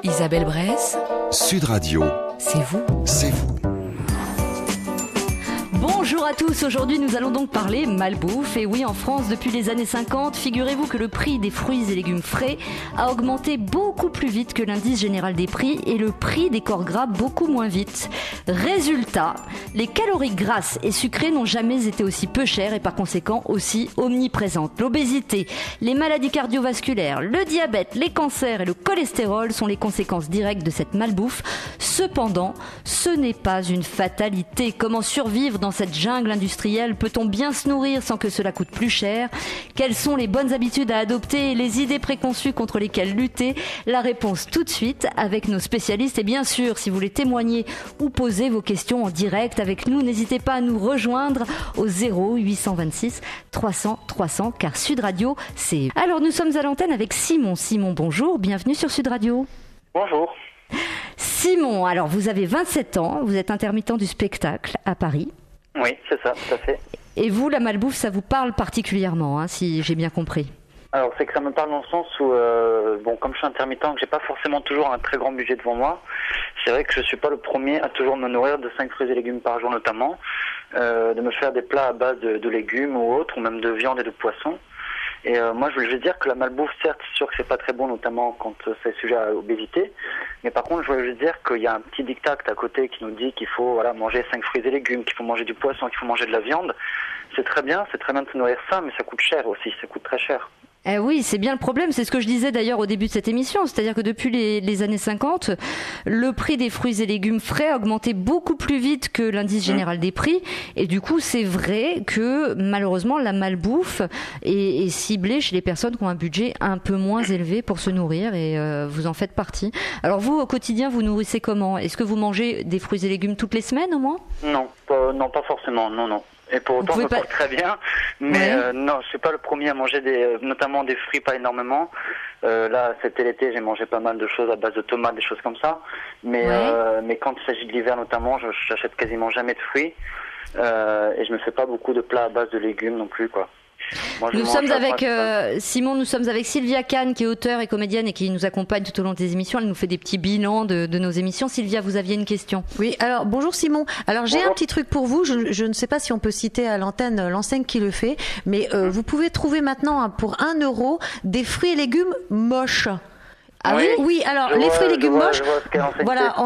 Isabelle Bresse, Sud Radio, c'est vous. c'est vous. Bonjour à tous, aujourd'hui nous allons donc parler malbouffe. Et oui, en France, depuis les années 50, figurez-vous que le prix des fruits et légumes frais a augmenté beaucoup plus vite que l'indice général des prix et le prix des corps gras beaucoup moins vite. Résultat, les calories grasses et sucrées n'ont jamais été aussi peu chères et par conséquent aussi omniprésentes. L'obésité, les maladies cardiovasculaires, le diabète, les cancers et le cholestérol sont les conséquences directes de cette malbouffe. Cependant, ce n'est pas une fatalité. Comment survivre dans cette jungle industrielle? Peut-on bien se nourrir sans que cela coûte plus cher? Quelles sont les bonnes habitudes à adopter et les idées préconçues contre lesquelles lutter? La réponse tout de suite avec nos spécialistes. Et bien sûr, si vous voulez témoigner ou poser vos questions en direct avec nous, n'hésitez pas à nous rejoindre au 0826 300 300 car Sud Radio, c'est... Alors nous sommes à l'antenne avec Simon. Simon, bonjour, bienvenue sur Sud Radio. Bonjour. Simon, alors vous avez 27 ans, vous êtes intermittent du spectacle à Paris. Oui, c'est ça, tout à fait. Et vous, la malbouffe, ça vous parle particulièrement, si j'ai bien compris. Alors, c'est que ça me parle dans le sens où, comme je suis intermittent, que j'ai pas forcément toujours un très grand budget devant moi, c'est vrai que je suis pas le premier à toujours me nourrir de 5 fruits et légumes par jour notamment, de me faire des plats à base de légumes ou autres, ou même de viande et de poisson. Et moi, je voulais dire que la malbouffe, certes, c'est sûr que c'est pas très bon, notamment quand c'est sujet à l'obésité. Mais par contre, je voulais juste dire qu'il y a un petit diktat à côté qui nous dit qu'il faut manger 5 fruits et légumes, qu'il faut manger du poisson, qu'il faut manger de la viande. C'est très bien de se nourrir ça, mais ça coûte cher aussi, ça coûte très cher. Eh oui, c'est bien le problème. C'est ce que je disais d'ailleurs au début de cette émission. C'est-à-dire que depuis les années 50, le prix des fruits et légumes frais a augmenté beaucoup plus vite que l'indice général des prix. Et du coup, c'est vrai que malheureusement, la malbouffe est ciblée chez les personnes qui ont un budget un peu moins élevé pour se nourrir. Et vous en faites partie. Alors vous, au quotidien, vous nourrissez comment? Est-ce que vous mangez des fruits et légumes toutes les semaines au moins? Non, pas forcément, non. Et pour autant, ça se passe très bien. Mais non, je suis pas le premier à manger notamment des fruits, pas énormément. Là, c'était l'été, j'ai mangé pas mal de choses à base de tomates, des choses comme ça. Mais quand il s'agit de l'hiver notamment, j'achète quasiment jamais de fruits. Et je me fais pas beaucoup de plats à base de légumes non plus, quoi. Moi, nous sommes avec Simon, nous sommes avec Sylvia Kahn qui est auteure et comédienne et qui nous accompagne tout au long des émissions. Elle nous fait des petits bilans de nos émissions. Sylvia, vous aviez une question? Oui, alors bonjour Simon. Alors j'ai un petit truc pour vous. Je ne sais pas si on peut citer à l'antenne l'enseigne qui le fait, mais vous pouvez trouver maintenant pour 1 euro des fruits et légumes moches. Ah oui, alors les fruits et légumes moches, voilà,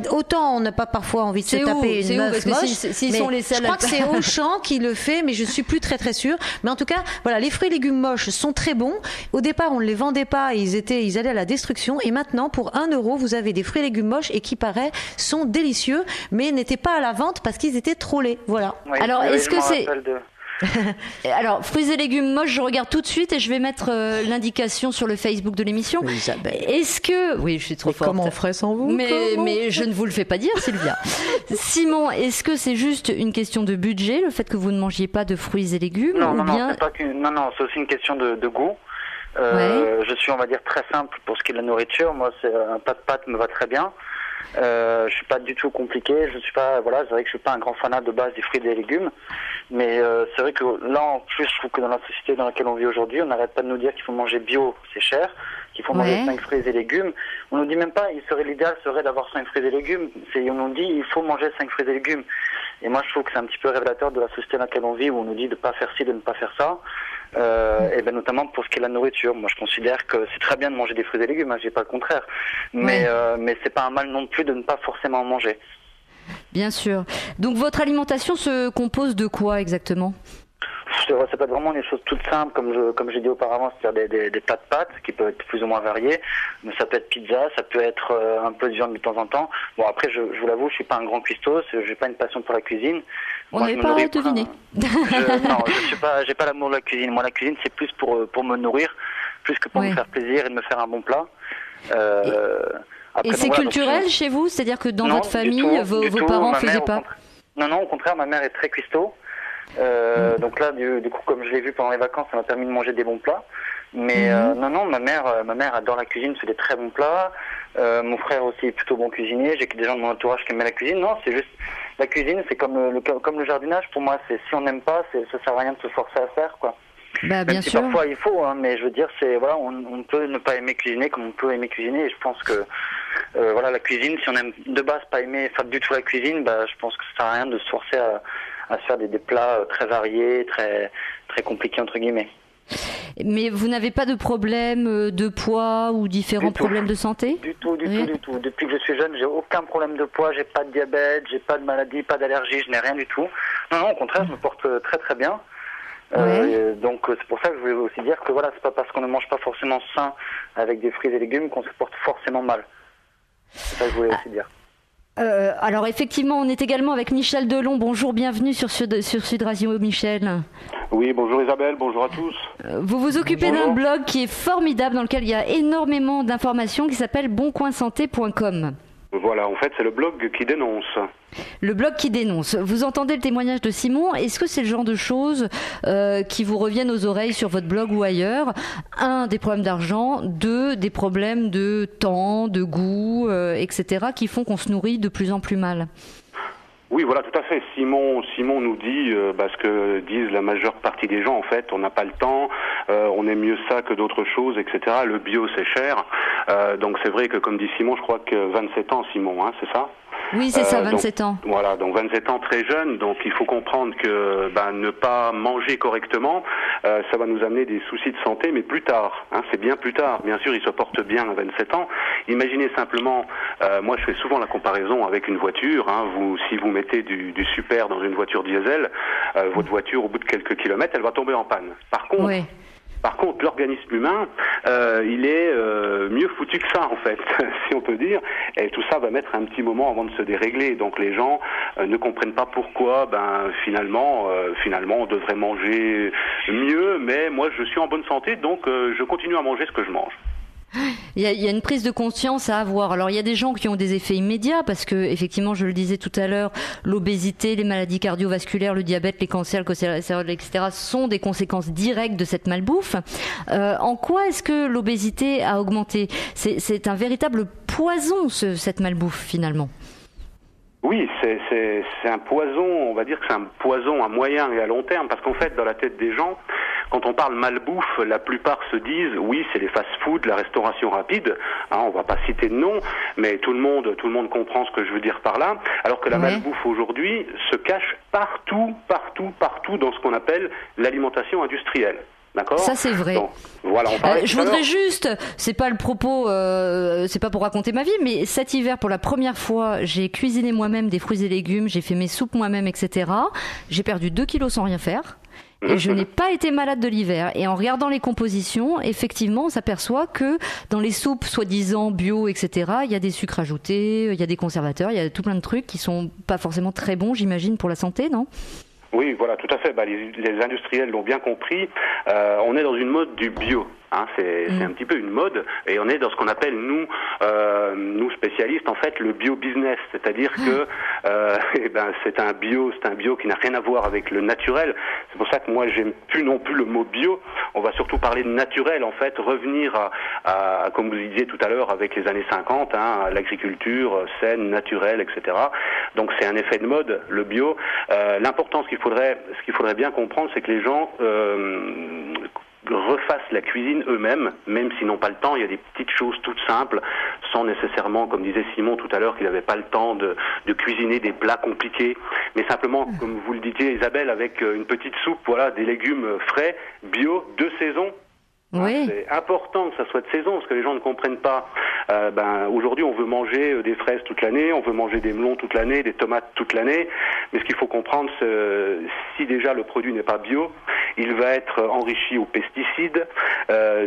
autant on n'a pas parfois envie de se taper une meuf moche, mais je crois que c'est Auchan qui le fait, mais je suis plus très sûre. Mais en tout cas, voilà, les fruits et légumes moches sont très bons. Au départ, on ne les vendait pas, ils allaient à la destruction. Et maintenant, pour 1 euro, vous avez des fruits et légumes moches et qui paraît sont délicieux, mais n'étaient pas à la vente parce qu'ils étaient trop laids. Voilà. Oui, alors, est-ce que c'est... Alors, fruits et légumes moches, je regarde tout de suite et je vais mettre l'indication sur le Facebook de l'émission. Est-ce que... Oui, je suis trop forte. Comment on ferait sans vous? Mais je ne vous le fais pas dire, Sylvia. Simon, est-ce que c'est juste une question de budget, le fait que vous ne mangiez pas de fruits et légumes? Non, c'est aussi une question de goût. Je suis, on va dire, très simple pour ce qui est de la nourriture. Moi, un plat de pâtes me va très bien. Je suis pas du tout compliqué. C'est vrai que je suis pas un grand fanat de base des fruits et des légumes. Mais c'est vrai que là, en plus, je trouve que dans la société dans laquelle on vit aujourd'hui, on n'arrête pas de nous dire qu'il faut manger bio, c'est cher, qu'il faut manger 5 fruits et légumes. On nous dit même pas, l'idéal serait d'avoir 5 fruits et légumes. On nous dit, il faut manger 5 fruits et légumes. Et moi, je trouve que c'est un petit peu révélateur de la société dans laquelle on vit, où on nous dit de pas faire ci, de ne pas faire ça. Et ben notamment pour ce qui est de la nourriture. Moi, je considère que c'est très bien de manger des fruits et légumes, je dis pas le contraire. Mais c'est pas un mal non plus de ne pas forcément en manger. Bien sûr. Donc votre alimentation se compose de quoi exactement? Ça peut être vraiment des choses toutes simples, comme j'ai dit auparavant, c'est-à-dire des plats de pâtes qui peuvent être plus ou moins variés. Mais ça peut être pizza, ça peut être un peu de viande de temps en temps. Bon, après, je vous l'avoue, je suis pas un grand cuistot, j'ai pas une passion pour la cuisine. On n'avait pas deviné. Non, j'ai pas l'amour de la cuisine. Moi, la cuisine, c'est plus pour me nourrir, plus que pour me faire plaisir et de me faire un bon plat. Et c'est culturel chez vous? C'est-à-dire que dans votre famille, vos parents faisaient pas? Non, au contraire, ma mère est très cuistot. Donc là, du coup, comme je l'ai vu pendant les vacances, ça m'a permis de manger des bons plats. Mais non, ma mère adore la cuisine, fait des très bons plats. Mon frère aussi est plutôt bon cuisinier. J'ai des gens de mon entourage qui aiment la cuisine. Non, c'est juste la cuisine, c'est comme le jardinage. Pour moi, c'est si on n'aime pas, ça sert à rien de se forcer à faire, quoi. Bah, Même si parfois il faut, mais je veux dire, on peut ne pas aimer cuisiner comme on peut aimer cuisiner. Et je pense que voilà, la cuisine, si on aime de base pas aimer faire du tout la cuisine, je pense que ça sert à rien de se forcer à se faire des plats très variés, très très compliqués entre guillemets. Mais vous n'avez pas de problème de poids ou différents problèmes de santé ? Du tout. Depuis que je suis jeune, j'ai aucun problème de poids, j'ai pas de diabète, j'ai pas de maladie, pas d'allergie, je n'ai rien du tout. Non, au contraire, je me porte très très bien. Donc c'est pour ça que je voulais aussi dire que voilà, c'est pas parce qu'on ne mange pas forcément sain avec des fruits et légumes qu'on se porte forcément mal. C'est ça que je voulais aussi dire. Alors effectivement, on est également avec Michel Delon. Bonjour, bienvenue sur Sud Radio, Michel. Oui, bonjour Isabelle, bonjour à tous. Vous vous occupez d'un blog qui est formidable, dans lequel il y a énormément d'informations, qui s'appelle boncoinsanté.com. Voilà, en fait, c'est le blog qui dénonce. Le blog qui dénonce. Vous entendez le témoignage de Simon. Est-ce que c'est le genre de choses qui vous reviennent aux oreilles sur votre blog ou ailleurs ? 1, des problèmes d'argent. 2, des problèmes de temps, de goût, etc. qui font qu'on se nourrit de plus en plus mal. Oui, voilà, tout à fait. Simon nous dit ce que disent la majeure partie des gens. En fait, on n'a pas le temps, on aime mieux ça que d'autres choses, etc. Le bio, c'est cher. Donc c'est vrai que, comme dit Simon, je crois que 27 ans, Simon, hein, c'est ça ? Oui, c'est ça, 27 ans. Voilà, donc 27 ans, très jeune. Donc il faut comprendre que ne pas manger correctement, ça va nous amener des soucis de santé, mais plus tard. Hein, c'est bien plus tard. Bien sûr, il se porte bien à 27 ans. Imaginez simplement, moi je fais souvent la comparaison avec une voiture. Hein, si vous mettez du super dans une voiture diesel, votre voiture, au bout de quelques kilomètres, elle va tomber en panne. Par contre, l'organisme humain, il est mieux foutu que ça, en fait, si on peut dire. Et tout ça va mettre un petit moment avant de se dérégler. Donc les gens ne comprennent pas pourquoi, finalement, on devrait manger mieux. Mais moi, je suis en bonne santé, donc je continue à manger ce que je mange. Il y a une prise de conscience à avoir. Alors il y a des gens qui ont des effets immédiats parce que effectivement, je le disais tout à l'heure, l'obésité, les maladies cardiovasculaires, le diabète, les cancers, le cholestérol, etc. sont des conséquences directes de cette malbouffe. En quoi est-ce que l'obésité a augmenté ? C'est un véritable poison cette malbouffe finalement. Oui, c'est un poison, on va dire que c'est un poison à moyen et à long terme, parce qu'en fait, dans la tête des gens, quand on parle malbouffe, la plupart se disent, oui, c'est les fast-food, la restauration rapide, hein, on va pas citer de nom, mais tout le monde comprend ce que je veux dire par là, alors que la malbouffe aujourd'hui se cache partout dans ce qu'on appelle l'alimentation industrielle. D'accord ? Ça c'est vrai. Donc, voilà, je voudrais juste, c'est pas le propos, c'est pas pour raconter ma vie, mais cet hiver pour la première fois, j'ai cuisiné moi-même des fruits et légumes, j'ai fait mes soupes moi-même, etc. J'ai perdu 2 kilos sans rien faire. Et je n'ai pas été malade de l'hiver. Et en regardant les compositions, effectivement, on s'aperçoit que dans les soupes soi-disant bio, etc., il y a des sucres ajoutés, il y a des conservateurs, il y a tout plein de trucs qui sont pas forcément très bons, j'imagine, pour la santé, non ? Oui, voilà, tout à fait. Les industriels l'ont bien compris. On est dans une mode du bio. Hein, c'est un petit peu une mode, et on est dans ce qu'on appelle nous spécialistes en fait le bio business, c'est-à-dire que c'est un bio qui n'a rien à voir avec le naturel. C'est pour ça que moi j'aime plus non plus le mot bio. On va surtout parler de naturel en fait, revenir à comme vous disiez tout à l'heure avec les années 50, hein, à l'agriculture saine, naturelle, etc. Donc c'est un effet de mode le bio. L'important, ce qu'il faudrait bien comprendre, c'est que les gens refassent la cuisine eux-mêmes, même s'ils n'ont pas le temps. Il y a des petites choses toutes simples, sans nécessairement, comme disait Simon tout à l'heure, qu'il n'avait pas le temps de cuisiner des plats compliqués, mais simplement, comme vous le disiez Isabelle, avec une petite soupe, voilà, des légumes frais, bio, de saison. Oui. C'est important que ça soit de saison, parce que les gens ne comprennent pas. Aujourd'hui, on veut manger des fraises toute l'année, on veut manger des melons toute l'année, des tomates toute l'année. Mais ce qu'il faut comprendre, c'est si déjà le produit n'est pas bio, il va être enrichi aux pesticides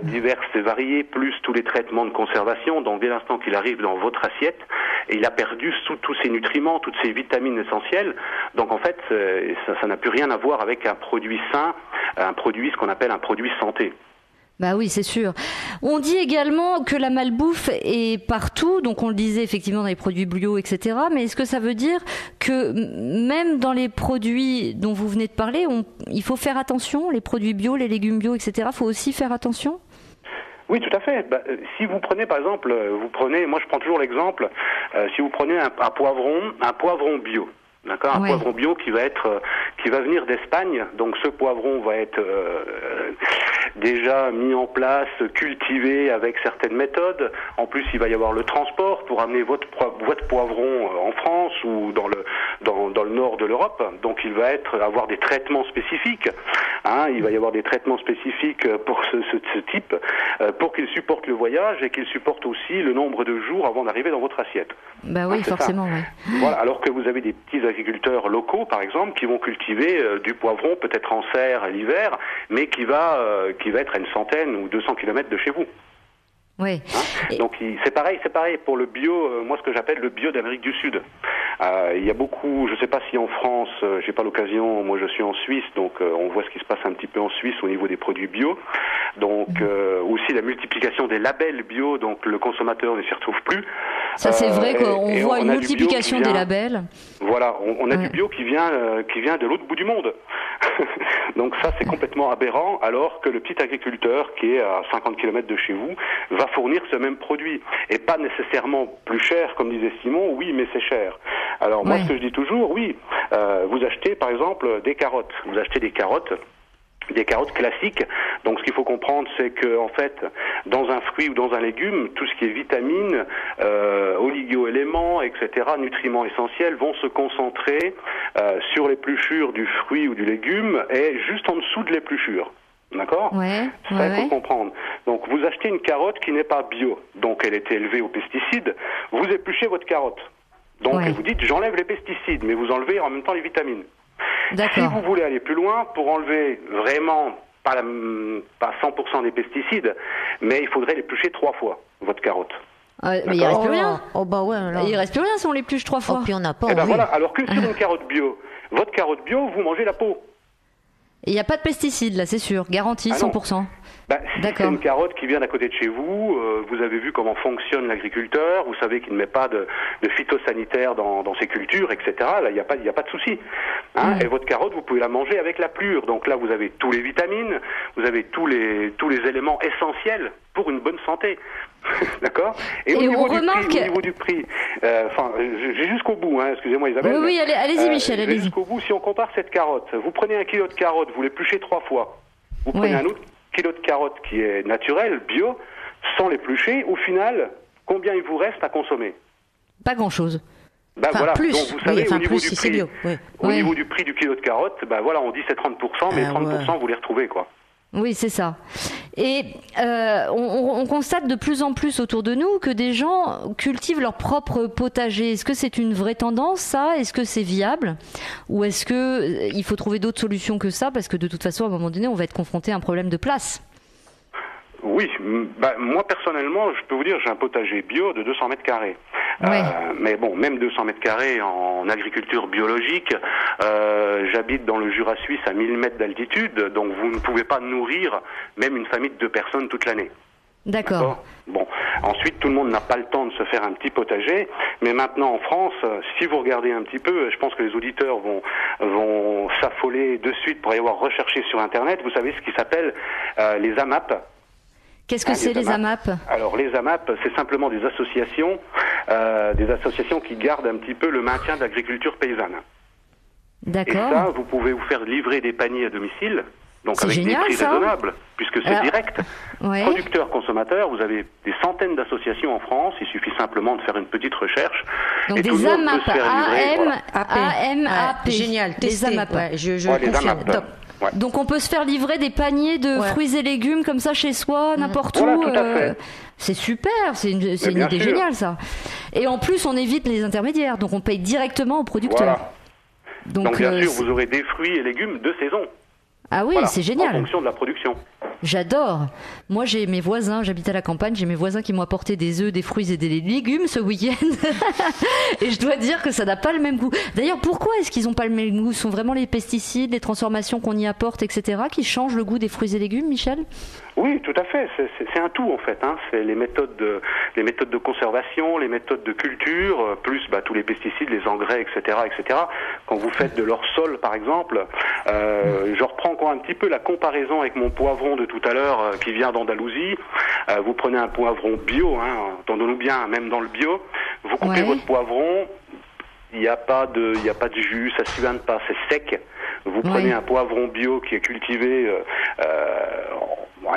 divers et variés, plus tous les traitements de conservation. Donc dès l'instant qu'il arrive dans votre assiette, il a perdu tous ses nutriments, toutes ses vitamines essentielles. Donc en fait, ça n'a plus rien à voir avec un produit sain, ce qu'on appelle un produit santé. Bah oui, c'est sûr. On dit également que la malbouffe est partout, donc on le disait effectivement dans les produits bio, etc. Mais est-ce que ça veut dire que même dans les produits dont vous venez de parler, il faut faire attention, les produits bio, les légumes bio, etc. Il faut aussi faire attention ? Oui, tout à fait. Si vous prenez par exemple, moi je prends toujours l'exemple, si vous prenez un poivron bio. D'accord, un poivron bio qui va venir d'Espagne. Donc ce poivron va être déjà mis en place, cultivé avec certaines méthodes. En plus, il va y avoir le transport pour amener votre poivron en France ou dans le nord de l'Europe. Donc il va avoir des traitements spécifiques. Il va y avoir des traitements spécifiques pour ce type, pour qu'il supporte le voyage et qu'il supporte aussi le nombre de jours avant d'arriver dans votre assiette. Bah oui, forcément. Oui. Voilà, alors que vous avez des petits agriculteurs locaux, par exemple, qui vont cultiver du poivron, peut-être en serre l'hiver, mais qui va être à une centaine ou 200 km de chez vous. Oui. Donc c'est pareil pour le bio, moi ce que j'appelle le bio d'Amérique du Sud. Il y a beaucoup, je ne sais pas si en France, j'ai pas l'occasion, moi je suis en Suisse, donc on voit ce qui se passe un petit peu en Suisse au niveau des produits bio. Donc aussi la multiplication des labels bio, donc le consommateur ne s'y retrouve plus. Ça c'est vrai qu'on voit une multiplication des labels. Voilà, on a du bio qui vient de l'autre bout du monde. Donc ça c'est complètement aberrant, alors que le petit agriculteur qui est à 50 km de chez vous va fournir ce même produit. Et pas nécessairement plus cher, comme disait Simon, oui, mais c'est cher. Alors moi, ce que je dis toujours, oui, vous achetez par exemple des carottes. Vous achetez des carottes classiques. Donc ce qu'il faut comprendre, c'est que en fait, dans un fruit ou dans un légume, tout ce qui est vitamines, oligo-éléments, etc., nutriments essentiels, vont se concentrer sur l'épluchure du fruit ou du légume et juste en dessous de l'épluchure. D'accord ? Ça, il faut comprendre. Donc, vous achetez une carotte qui n'est pas bio, donc elle était élevée aux pesticides, vous épluchez votre carotte. Donc, vous dites, j'enlève les pesticides, mais vous enlevez en même temps les vitamines. Si vous voulez aller plus loin, pour enlever vraiment, pas 100% des pesticides, mais il faudrait l'éplucher 3 fois, votre carotte. Mais il reste plus rien. Il reste plus rien si on l'épluche 3 fois. Puis on n'a pas envie. Voilà, alors que sur une carotte bio, votre carotte bio, vous mangez la peau. Il n'y a pas de pesticides, là, c'est sûr, garanti, 100%. Si c'est une carotte qui vient d'à côté de chez vous, vous avez vu comment fonctionne l'agriculteur, vous savez qu'il ne met pas de phytosanitaires dans ses cultures, etc. Là, il n'y a pas de souci. Et votre carotte, vous pouvez la manger avec la plure. Donc là, vous avez tous les vitamines, vous avez tous les éléments essentiels pour une bonne santé. D'accord ? Et au niveau du prix, j'ai jusqu'au bout, excusez-moi Isabelle. Oui, allez-y Michel, allez-y. Jusqu'au bout, si on compare cette carotte, vous prenez 1 kilo de carotte, vous l'épluchez 3 fois. Vous prenez un autre kilo de carotte qui est naturel, bio, sans l'éplucher, au final, combien il vous reste à consommer ? Pas grand-chose. Plus. Donc vous savez, au niveau du prix du kilo de carotte, on dit c'est 30%, mais 30% vous les retrouvez, quoi. Oui, c'est ça. Et on constate de plus en plus autour de nous que des gens cultivent leur propre potager. Est-ce que c'est une vraie tendance, ça ? Est-ce que c'est viable ? Ou est-ce que il faut trouver d'autres solutions que ça ? Parce que de toute façon, à un moment donné, on va être confronté à un problème de place. Oui, moi personnellement, je peux vous dire, j'ai un potager bio de 200 mètres carrés. Mais bon, même 200 mètres carrés en agriculture biologique, j'habite dans le Jura suisse à 1000 mètres d'altitude, donc vous ne pouvez pas nourrir même une famille de 2 personnes toute l'année. D'accord. Bon, ensuite tout le monde n'a pas le temps de se faire un petit potager, mais maintenant en France, si vous regardez un petit peu, je pense que les auditeurs vont s'affoler de suite pour y avoir recherché sur Internet, vous savez ce qui s'appelle les AMAP. Qu'est-ce que c'est les AMAP ? Alors les AMAP, c'est simplement des associations qui gardent un petit peu le maintien de l'agriculture paysanne. D'accord. Et ça, vous pouvez vous faire livrer des paniers à domicile, donc c'est avec génial, des prix raisonnables, puisque c'est direct. Producteurs, consommateurs, vous avez des centaines d'associations en France, il suffit simplement de faire une petite recherche. Donc et des tout le monde AMAP, peut se faire livrer, AMAP. Génial, des AMAP. Je les confirme. AMAP. Donc on peut se faire livrer des paniers de fruits et légumes comme ça chez soi, n'importe où. Tout à fait. C'est super, c'est une idée géniale ça. Et en plus on évite les intermédiaires, donc on paye directement au producteur. Voilà. Donc bien sûr vous aurez des fruits et légumes de saison. Ah oui, c'est génial. En fonction de la production. J'adore. Moi, j'ai mes voisins, j'habite à la campagne, j'ai mes voisins qui m'ont apporté des œufs, des fruits et des légumes ce week-end. Et je dois dire que ça n'a pas le même goût. D'ailleurs, pourquoi est-ce qu'ils n'ont pas le même goût ? Ce sont vraiment les pesticides, les transformations qu'on y apporte, etc., qui changent le goût des fruits et légumes, Michel ? Oui, tout à fait. C'est un tout en fait. C'est les méthodes de conservation, les méthodes de culture, plus tous les pesticides, les engrais, etc., etc. Quand vous faites de leur sol, par exemple, je reprends encore un petit peu la comparaison avec mon poivron de tout à l'heure qui vient d'Andalousie. Vous prenez un poivron bio, entendons-nous bien, même dans le bio. Vous coupez votre poivron. Il n'y a pas de jus, ça suinte pas, c'est sec. Vous prenez un poivron bio qui est cultivé,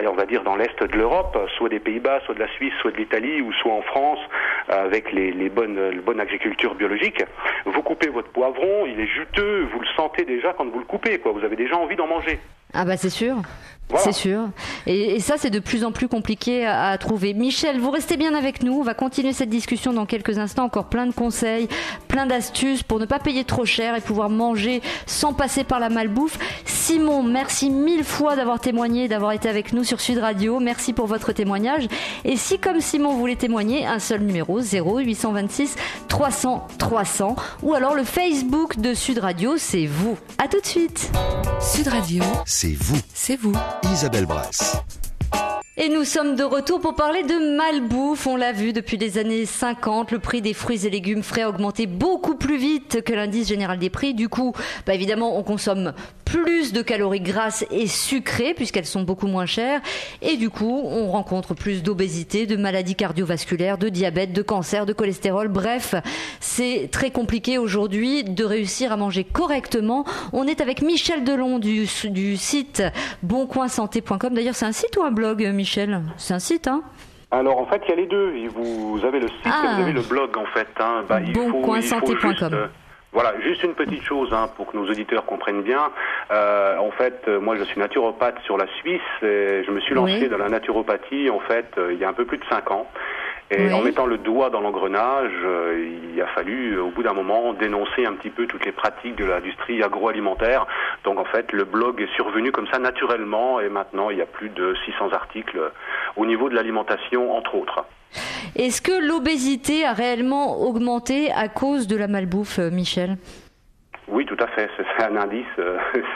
on va dire dans l'est de l'Europe, soit des Pays-Bas, soit de la Suisse, soit de l'Italie, ou soit en France, avec les bonnes agricultures biologiques. Vous coupez votre poivron, il est juteux, vous le sentez déjà quand vous le coupez, quoi. Vous avez déjà envie d'en manger. Ah bah c'est sûr. Voilà. C'est sûr. Et ça, c'est de plus en plus compliqué à trouver. Michel, vous restez bien avec nous. On va continuer cette discussion dans quelques instants. Encore plein de conseils, plein d'astuces pour ne pas payer trop cher et pouvoir manger sans passer par la malbouffe. Simon, merci 1000 fois d'avoir témoigné, d'avoir été avec nous sur Sud Radio. Merci pour votre témoignage. Et si, comme Simon, vous voulez témoigner, un seul numéro, 0826 300 300. Ou alors le Facebook de Sud Radio, c'est vous. À tout de suite. Sud Radio, c'est vous. C'est vous. Isabelle Brasse. Et nous sommes de retour pour parler de malbouffe. On l'a vu depuis les années 50, le prix des fruits et légumes frais a augmenté beaucoup plus vite que l'indice général des prix. Du coup, évidemment, on consomme plus de calories grasses et sucrées puisqu'elles sont beaucoup moins chères. Et du coup, on rencontre plus d'obésité, de maladies cardiovasculaires, de diabète, de cancer, de cholestérol. Bref, c'est très compliqué aujourd'hui de réussir à manger correctement. On est avec Michel Delon du site boncoinsanté.com. D'ailleurs, c'est un site ou un blog, Michel? C'est un site, hein? Alors en fait, il y a les deux. Vous avez le site et vous avez le blog en fait. Boncoinsanté.com. Voilà, juste une petite chose pour que nos auditeurs comprennent bien. En fait, moi je suis naturopathe sur la Suisse et je me suis lancé dans la naturopathie en fait il y a un peu plus de 5 ans. Et en mettant le doigt dans l'engrenage, il a fallu, au bout d'un moment, dénoncer un petit peu toutes les pratiques de l'industrie agroalimentaire. Donc en fait, le blog est survenu comme ça naturellement et maintenant il y a plus de 600 articles au niveau de l'alimentation, entre autres. Est-ce que l'obésité a réellement augmenté à cause de la malbouffe, Michel ? Oui, tout à fait. C'est un indice,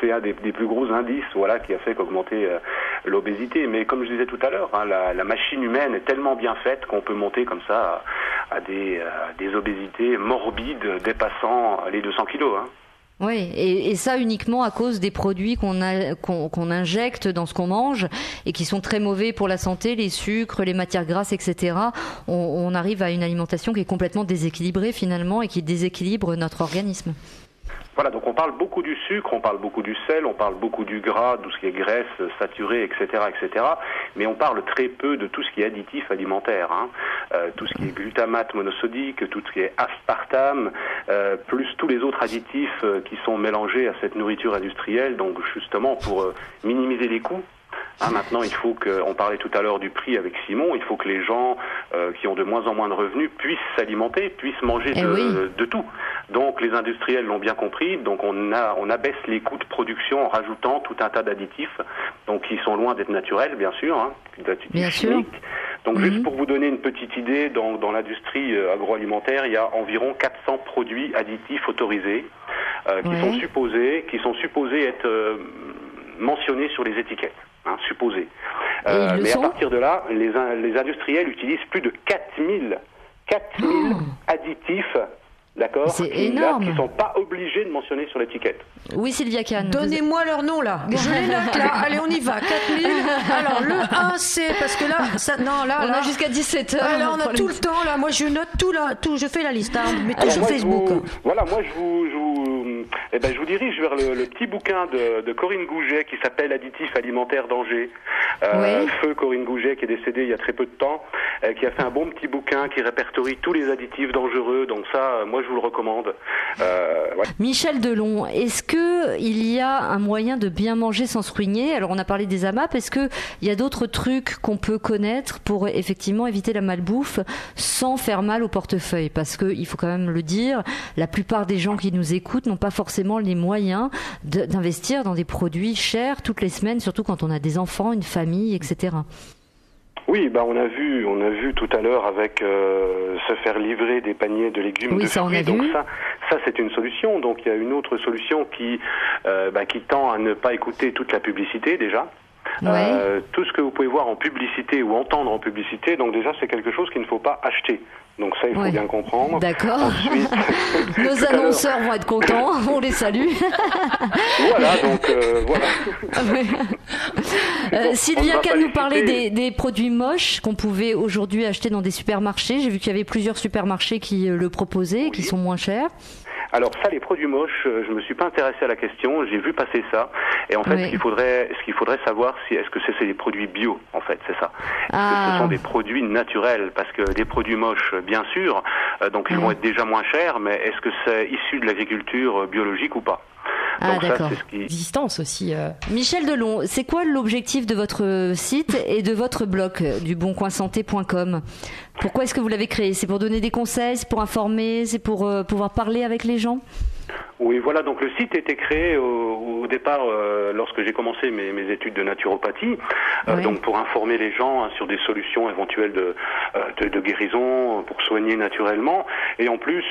c'est un des plus gros indices, qui a fait qu'augmenter l'obésité. Mais comme je disais tout à l'heure, la machine humaine est tellement bien faite qu'on peut monter comme ça à des obésités morbides dépassant les 200 kilos. Oui, et ça uniquement à cause des produits qu'on injecte dans ce qu'on mange et qui sont très mauvais pour la santé, les sucres, les matières grasses, etc. On arrive à une alimentation qui est complètement déséquilibrée finalement et qui déséquilibre notre organisme. Voilà, donc on parle beaucoup du sucre, on parle beaucoup du sel, on parle beaucoup du gras, tout ce qui est graisse saturée, etc., etc. Mais on parle très peu de tout ce qui est additif alimentaire, tout ce qui est glutamate monosodique, tout ce qui est aspartame, plus tous les autres additifs qui sont mélangés à cette nourriture industrielle. Donc justement pour minimiser les coûts. Maintenant, il faut on parlait tout à l'heure du prix avec Simon, il faut que les gens qui ont de moins en moins de revenus puissent s'alimenter, puissent manger de tout. Donc les industriels l'ont bien compris, donc on abaisse les coûts de production en rajoutant tout un tas d'additifs, donc qui sont loin d'être naturels, bien sûr, bien sûr. Donc juste pour vous donner une petite idée, dans l'industrie agroalimentaire, il y a environ 400 produits additifs autorisés qui sont supposés être mentionnés sur les étiquettes. Supposé. Mais à partir de là, les industriels utilisent plus de 4000 additifs, d'accord, qui ne sont pas obligés de mentionner sur l'étiquette. Oui, Sylvia Kahn. Donnez-moi leur nom là. Je les note là. Allez, on y va. 4000. Alors le 1 c'est parce que là, on a jusqu'à 17h. Là, on a tout le temps là. Moi, je note tout là. Je fais la liste. Je mets tout sur Facebook. Je vous dirige vers le petit bouquin de Corinne Gouget qui s'appelle Additifs alimentaires danger. Feu Corinne Gouget qui est décédée il y a très peu de temps, qui a fait un bon petit bouquin qui répertorie tous les additifs dangereux. Donc ça, moi je vous le recommande. Michel Delon, est-ce que il y a un moyen de bien manger sans se ruiner? Alors on a parlé des AMAP, est-ce que il y a d'autres trucs qu'on peut connaître pour effectivement éviter la malbouffe sans faire mal au portefeuille? Parce que il faut quand même le dire, la plupart des gens qui nous écoutent n'ont pas forcément les moyens d'investir dans des produits chers toutes les semaines, surtout quand on a des enfants, une famille, etc. Oui, on a vu tout à l'heure avec se faire livrer des paniers de légumes, de fruits. Donc ça c'est une solution. Donc il y a une autre solution qui tend à ne pas écouter toute la publicité déjà. Tout ce que vous pouvez voir en publicité ou entendre en publicité, donc déjà c'est quelque chose qu'il ne faut pas acheter. Donc ça, il faut bien comprendre. D'accord. Ensuite, nos annonceurs vont être contents. On les salue. Sylvia Kahn nous parlait des produits moches qu'on pouvait aujourd'hui acheter dans des supermarchés. J'ai vu qu'il y avait plusieurs supermarchés qui le proposaient, qui sont moins chers. Alors ça, les produits moches, je me suis pas intéressé à la question, j'ai vu passer ça, et en fait, ce qu'il faudrait savoir, est-ce que c'est des produits bio, en fait, c'est ça. Est-ce que ce sont des produits naturels, parce que des produits moches, bien sûr, donc ils vont être déjà moins chers, mais est-ce que c'est issu de l'agriculture biologique ou pas? Donc d'accord. Existence aussi. Michel Delon, c'est quoi l'objectif de votre site et de votre blog du boncoinsanté.com? Pourquoi est-ce que vous l'avez créé? C'est pour donner des conseils, c'est pour informer, c'est pour pouvoir parler avec les gens? Oui, voilà, donc le site a été créé au départ lorsque j'ai commencé mes études de naturopathie, donc pour informer les gens sur des solutions éventuelles de guérison, pour soigner naturellement. Et en plus,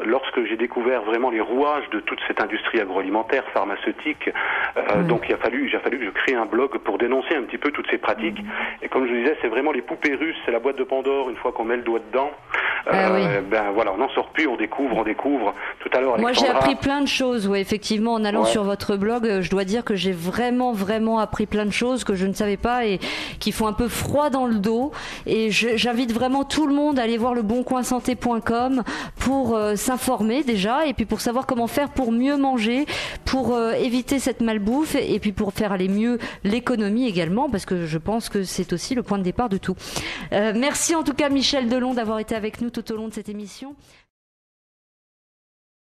lorsque j'ai découvert vraiment les rouages de toute cette industrie agroalimentaire, pharmaceutique, donc il a fallu que je crée un blog pour dénoncer un petit peu toutes ces pratiques. Et comme je vous disais, c'est vraiment les poupées russes, c'est la boîte de Pandore, une fois qu'on met le doigt dedans. Ben voilà, on n'en sort plus, on découvre. Tout à l'heure, moi j'ai appris plein de choses, effectivement, en allant sur votre blog, je dois dire que j'ai vraiment appris plein de choses que je ne savais pas et qui font un peu froid dans le dos. Et j'invite vraiment tout le monde à aller voir le boncoinsanté.com pour s'informer déjà, et puis pour savoir comment faire pour mieux manger, pour éviter cette malbouffe, et puis pour faire aller mieux l'économie également, parce que je pense que c'est aussi le point de départ de tout. Merci en tout cas Michel Delon d'avoir été avec nous tout au long de cette émission.